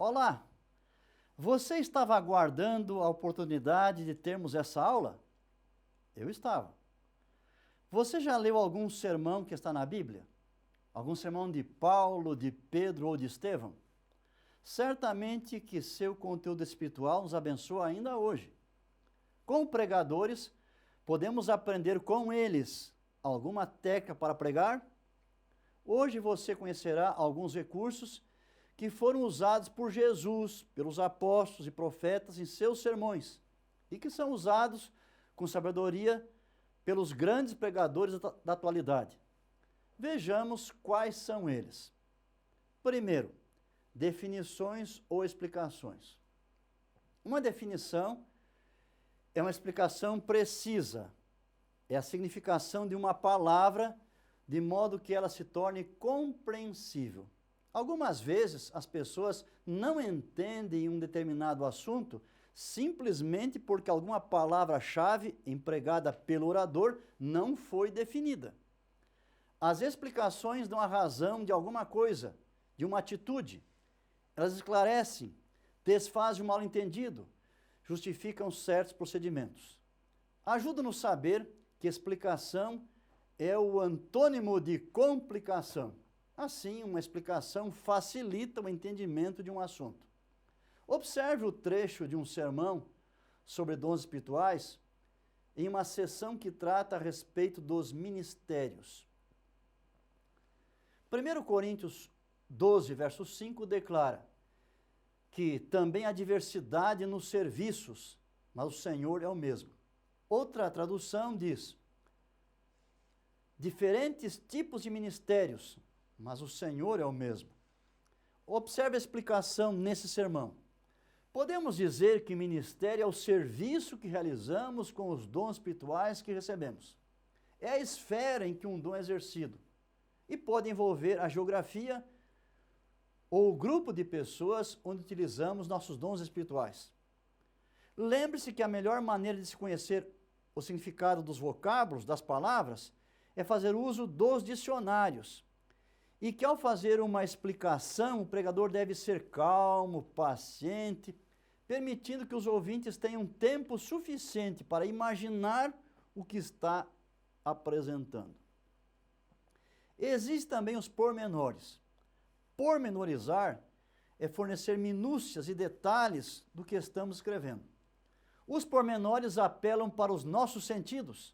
Olá! Você estava aguardando a oportunidade de termos essa aula? Eu estava. Você já leu algum sermão que está na Bíblia? Algum sermão de Paulo, de Pedro ou de Estevão? Certamente que seu conteúdo espiritual nos abençoa ainda hoje. Como pregadores, podemos aprender com eles alguma técnica para pregar? Hoje você conhecerá alguns recursos que foram usados por Jesus, pelos apóstolos e profetas em seus sermões e que são usados com sabedoria pelos grandes pregadores da atualidade. Vejamos quais são eles. Primeiro, definições ou explicações. Uma definição é uma explicação precisa, é a significação de uma palavra de modo que ela se torne compreensível. Algumas vezes as pessoas não entendem um determinado assunto simplesmente porque alguma palavra-chave empregada pelo orador não foi definida. As explicações dão a razão de alguma coisa, de uma atitude. Elas esclarecem, desfazem o mal-entendido, justificam certos procedimentos. Ajuda-nos a saber que explicação é o antônimo de complicação. Assim, uma explicação facilita o entendimento de um assunto. Observe o trecho de um sermão sobre dons espirituais em uma sessão que trata a respeito dos ministérios. 1 Coríntios 12, verso 5, declara que também há diversidade nos serviços, mas o Senhor é o mesmo. Outra tradução diz, diferentes tipos de ministérios, mas o Senhor é o mesmo. Observe a explicação nesse sermão. Podemos dizer que ministério é o serviço que realizamos com os dons espirituais que recebemos. É a esfera em que um dom é exercido. E pode envolver a geografia ou o grupo de pessoas onde utilizamos nossos dons espirituais. Lembre-se que a melhor maneira de se conhecer o significado dos vocábulos, das palavras, é fazer uso dos dicionários. E que ao fazer uma explicação, o pregador deve ser calmo, paciente, permitindo que os ouvintes tenham tempo suficiente para imaginar o que está apresentando. Existem também os pormenores. Pormenorizar é fornecer minúcias e detalhes do que estamos escrevendo. Os pormenores apelam para os nossos sentidos,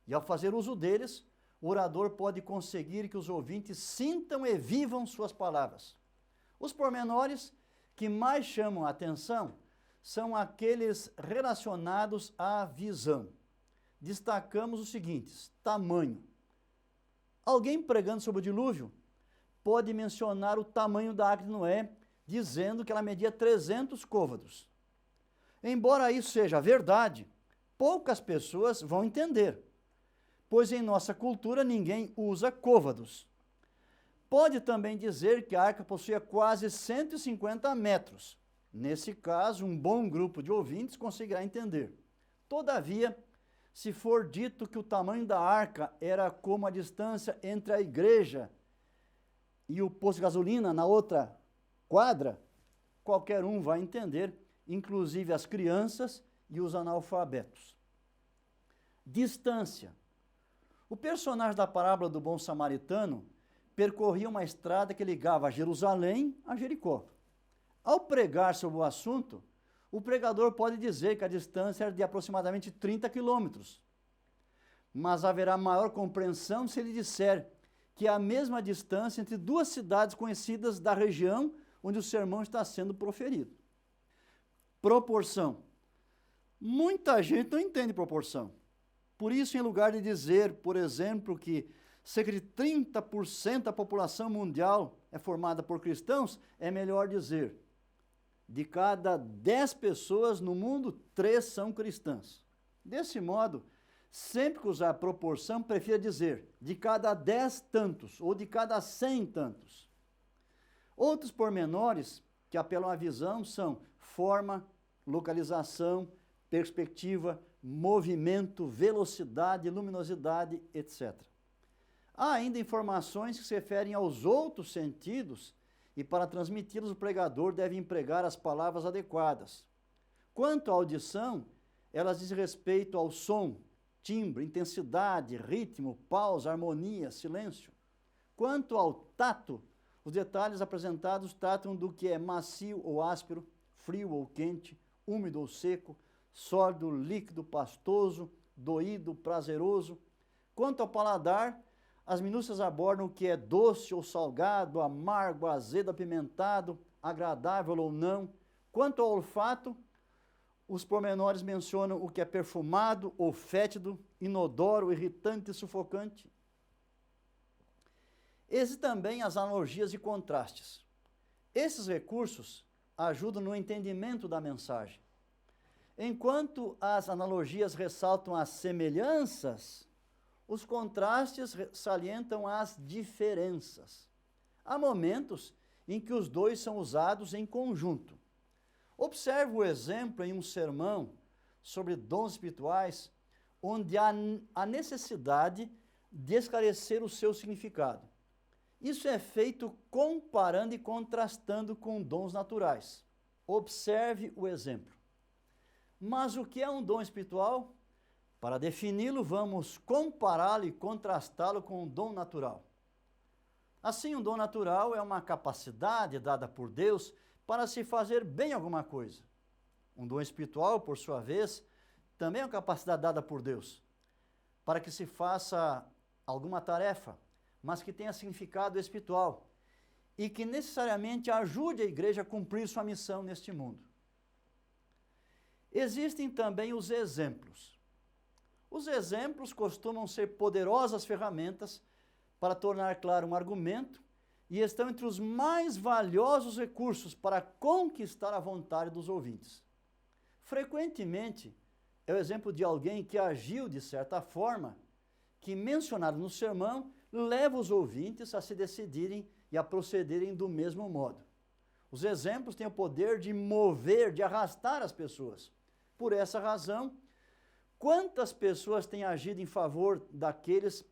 e ao fazer uso deles, o orador pode conseguir que os ouvintes sintam e vivam suas palavras. Os pormenores que mais chamam a atenção são aqueles relacionados à visão. Destacamos os seguintes: tamanho. Alguém pregando sobre o dilúvio pode mencionar o tamanho da Arca de Noé, dizendo que ela media 300 côvados. Embora isso seja verdade, poucas pessoas vão entender, pois em nossa cultura ninguém usa côvados. Pode também dizer que a arca possuía quase 150 metros. Nesse caso, um bom grupo de ouvintes conseguirá entender. Todavia, se for dito que o tamanho da arca era como a distância entre a igreja e o posto de gasolina na outra quadra, qualquer um vai entender, inclusive as crianças e os analfabetos. Distância. O personagem da parábola do bom samaritano percorria uma estrada que ligava Jerusalém a Jericó. Ao pregar sobre o assunto, o pregador pode dizer que a distância era de aproximadamente 30 quilômetros. Mas haverá maior compreensão se ele disser que é a mesma distância entre duas cidades conhecidas da região onde o sermão está sendo proferido. Proporção. Muita gente não entende proporção. Por isso, em lugar de dizer, por exemplo, que cerca de 30% da população mundial é formada por cristãos, é melhor dizer, de cada 10 pessoas no mundo, 3 são cristãs. Desse modo, sempre que usar proporção, prefira dizer, de cada 10 tantos, ou de cada 100 tantos. Outros pormenores que apelam à visão são forma, localização, perspectiva, movimento, velocidade, luminosidade, etc. Há ainda informações que se referem aos outros sentidos e para transmiti-los o pregador deve empregar as palavras adequadas. Quanto à audição, elas dizem respeito ao som, timbre, intensidade, ritmo, pausa, harmonia, silêncio. Quanto ao tato, os detalhes apresentados tratam do que é macio ou áspero, frio ou quente, úmido ou seco, sólido, líquido, pastoso, doído, prazeroso. Quanto ao paladar, as minúcias abordam o que é doce ou salgado, amargo, azedo, apimentado, agradável ou não. Quanto ao olfato, os pormenores mencionam o que é perfumado ou fétido, inodoro, irritante e sufocante. Existem também as analogias e contrastes. Esses recursos ajudam no entendimento da mensagem. Enquanto as analogias ressaltam as semelhanças, os contrastes salientam as diferenças. Há momentos em que os dois são usados em conjunto. Observe o exemplo em um sermão sobre dons espirituais, onde há a necessidade de esclarecer o seu significado. Isso é feito comparando e contrastando com dons naturais. Observe o exemplo. Mas o que é um dom espiritual? Para defini-lo, vamos compará-lo e contrastá-lo com um dom natural. Assim, um dom natural é uma capacidade dada por Deus para se fazer bem alguma coisa. Um dom espiritual, por sua vez, também é uma capacidade dada por Deus para que se faça alguma tarefa, mas que tenha significado espiritual e que necessariamente ajude a igreja a cumprir sua missão neste mundo. Existem também os exemplos. Os exemplos costumam ser poderosas ferramentas para tornar claro um argumento e estão entre os mais valiosos recursos para conquistar a vontade dos ouvintes. Frequentemente, é o exemplo de alguém que agiu de certa forma, que mencionado no sermão, leva os ouvintes a se decidirem e a procederem do mesmo modo. Os exemplos têm o poder de mover, de arrastar as pessoas. Por essa razão, quantas pessoas têm agido em favor daqueles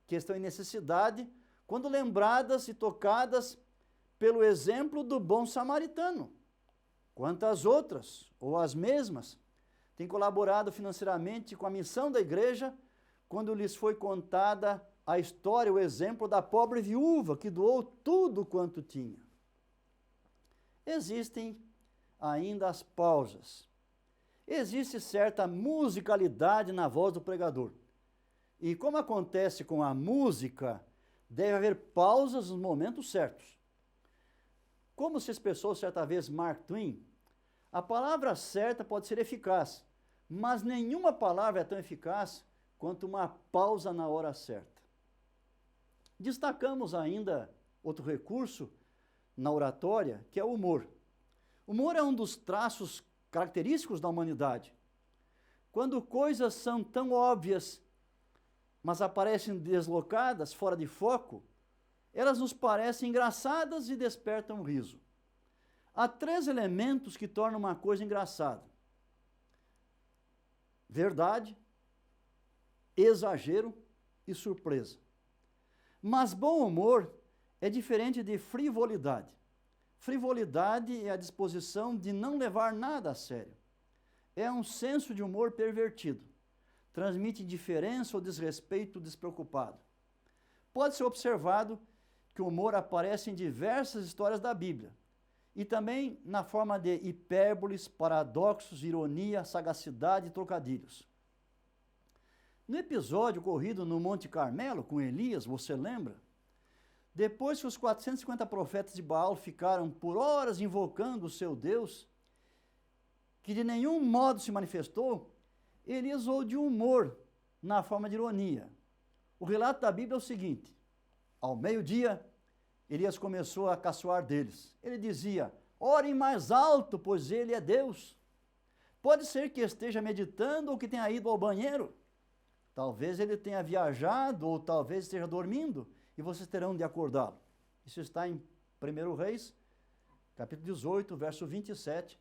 que estão em necessidade, quando lembradas e tocadas pelo exemplo do bom samaritano? Quantas outras, ou as mesmas, têm colaborado financeiramente com a missão da igreja, quando lhes foi contada a história, o exemplo da pobre viúva que doou tudo quanto tinha? Existem ainda as pausas. Existe certa musicalidade na voz do pregador. E como acontece com a música, deve haver pausas nos momentos certos. Como se expressou certa vez Mark Twain, a palavra certa pode ser eficaz, mas nenhuma palavra é tão eficaz quanto uma pausa na hora certa. Destacamos ainda outro recurso na oratória, que é o humor. O humor é um dos traços característicos da humanidade. Quando coisas são tão óbvias, mas aparecem deslocadas, fora de foco, elas nos parecem engraçadas e despertam riso. Há 3 elementos que tornam uma coisa engraçada: verdade, exagero e surpresa. Mas bom humor é diferente de frivolidade. Frivolidade é a disposição de não levar nada a sério. É um senso de humor pervertido. Transmite indiferença ou desrespeito despreocupado. Pode ser observado que o humor aparece em diversas histórias da Bíblia e também na forma de hipérboles, paradoxos, ironia, sagacidade e trocadilhos. No episódio ocorrido no Monte Carmelo com Elias, você lembra? Depois que os 450 profetas de Baal ficaram por horas invocando o seu Deus, que de nenhum modo se manifestou, Elias usou de humor na forma de ironia. O relato da Bíblia é o seguinte: ao meio-dia, Elias começou a caçoar deles. Ele dizia: orem mais alto, pois ele é Deus. Pode ser que esteja meditando ou que tenha ido ao banheiro. Talvez ele tenha viajado ou talvez esteja dormindo e vocês terão de acordá-lo. Isso está em 1 Reis, capítulo 18, verso 27,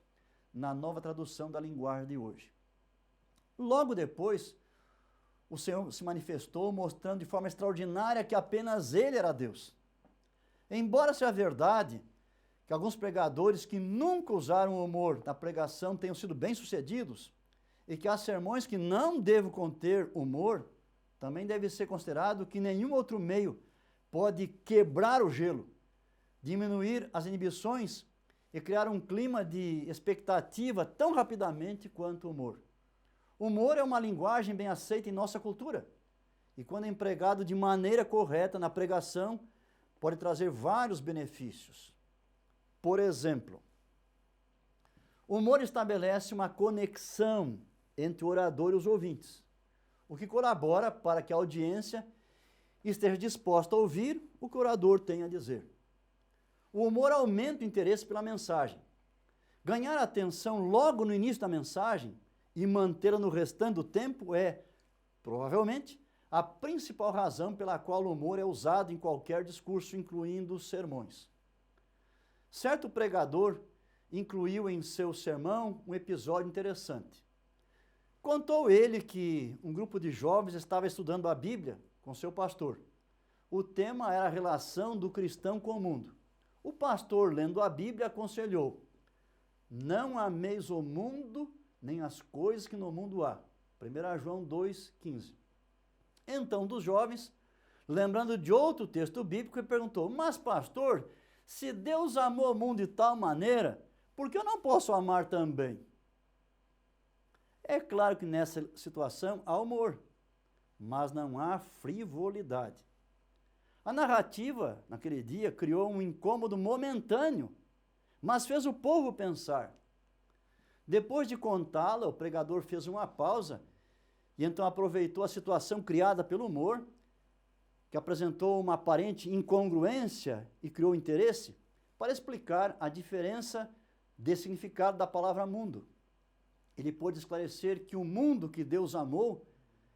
na nova tradução da linguagem de hoje. Logo depois, o Senhor se manifestou mostrando de forma extraordinária que apenas Ele era Deus. Embora seja verdade que alguns pregadores que nunca usaram o humor na pregação tenham sido bem-sucedidos e que há sermões que não devem conter humor, também deve ser considerado que nenhum outro meio pode quebrar o gelo, diminuir as inibições e criar um clima de expectativa tão rapidamente quanto o humor. O humor é uma linguagem bem aceita em nossa cultura e, quando é empregado de maneira correta na pregação, pode trazer vários benefícios. Por exemplo, o humor estabelece uma conexão entre o orador e os ouvintes, o que colabora para que a audiência esteja disposta a ouvir o que o orador tem a dizer. O humor aumenta o interesse pela mensagem. Ganhar a atenção logo no início da mensagem e mantê-la no restante do tempo é, provavelmente, a principal razão pela qual o humor é usado em qualquer discurso, incluindo os sermões. Certo pregador incluiu em seu sermão um episódio interessante. Contou ele que um grupo de jovens estava estudando a Bíblia com seu pastor. O tema era a relação do cristão com o mundo. O pastor, lendo a Bíblia, aconselhou: não ameis o mundo, nem as coisas que no mundo há. 1 João 2,15. Então, um dos jovens, lembrando de outro texto bíblico, ele perguntou: mas pastor, se Deus amou o mundo de tal maneira, por que eu não posso amar também? É claro que nessa situação há humor, mas não há frivolidade. A narrativa, naquele dia, criou um incômodo momentâneo, mas fez o povo pensar. Depois de contá-la, o pregador fez uma pausa e então aproveitou a situação criada pelo humor, que apresentou uma aparente incongruência e criou interesse, para explicar a diferença de significado da palavra mundo. Ele pôde esclarecer que o mundo que Deus amou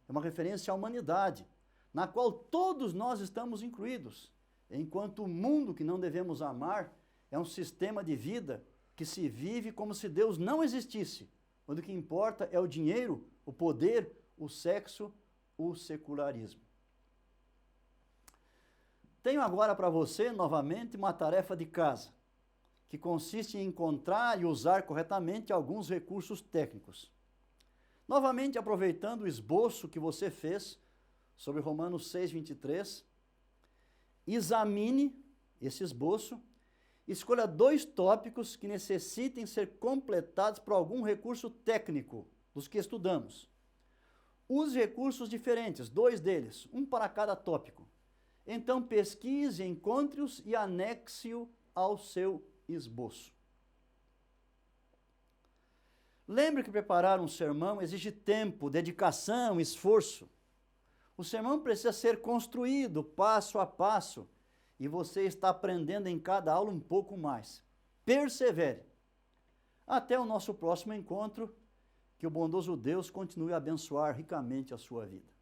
é uma referência à humanidade, na qual todos nós estamos incluídos, enquanto o mundo que não devemos amar é um sistema de vida que se vive como se Deus não existisse, onde o que importa é o dinheiro, o poder, o sexo, o secularismo. Tenho agora para você, novamente, uma tarefa de casa, que consiste em encontrar e usar corretamente alguns recursos técnicos. Novamente, aproveitando o esboço que você fez sobre Romanos 6,23, examine esse esboço, escolha 2 tópicos que necessitem ser completados por algum recurso técnico dos que estudamos. Use recursos diferentes, 2 deles, um para cada tópico. Então pesquise, encontre-os e anexe-o ao seu esboço. Lembre que preparar um sermão exige tempo, dedicação, esforço. O sermão precisa ser construído passo a passo e você está aprendendo em cada aula um pouco mais. Persevere. Até o nosso próximo encontro, que o bondoso Deus continue a abençoar ricamente a sua vida.